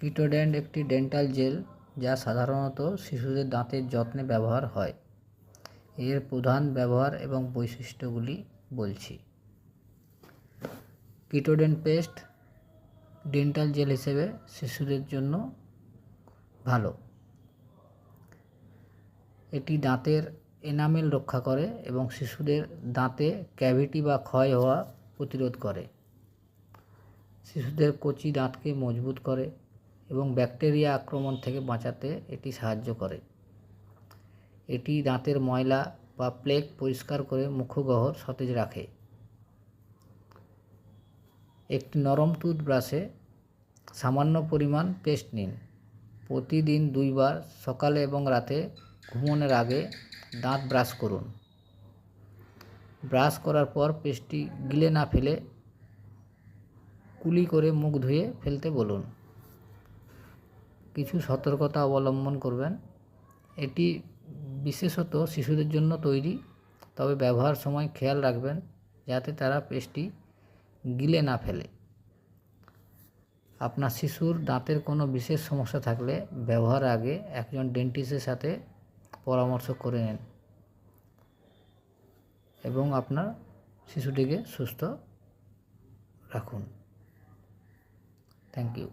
কিটোডেন্ট একটি dental jail যা সাধারণত শিশুদের দাঁতের যত্নে ব্যবহার হয়। এর প্রধান ব্যবহার এবং বৈশিষ্ট্যগুলি বলছি। কিটোডেন্ট পেস্ট ডেন্টাল জেল হিসেবে শিশুদের জন্য ভালো। এটি দাঁতের এনামেল রক্ষা করে এবং শিশুদের দাঁতে ক্যাভিটি বা ক্ষয় হওয়া প্রতিরোধ করে। শিশুদের কচি দাঁতকে মজবুত করে এবং ব্যাকটেরিয়া আক্রমণ থেকে বাঁচাতে এটি সাহায্য করে। এটি দাঁতের ময়লা বা প্লেক পরিষ্কার করে মুখগহ্বর সতেজ রাখে। একটি নরম টুথব্রাশে সামান্য পরিমাণ পেস্ট নিন। প্রতিদিন 2 বার সকালে এবং রাতে ঘুমানোর আগে দাঁত ব্রাশ করুন। ব্রাশ করার পর পেস্টটি গিলে না ফেলে কুলি করে মুখ ধুয়ে ফেলতে বলুন। কিছু সতর্কতা অবলম্বন করবেন। এটি বিশেষত শিশুদের জন্য তৈরি, তবে ব্যবহার সময় খেয়াল রাখবেন যাতে তারা পেস্টটি গিলে না ফেলে। আপনার শিশুর দাঁতের কোনো বিশেষ সমস্যা থাকলে ব্যবহারের আগে একজন ডেন্টিস্টের সাথে পরামর্শ করে নিন এবং আপনার শিশুটিকে সুস্থ রাখুন। Thank you.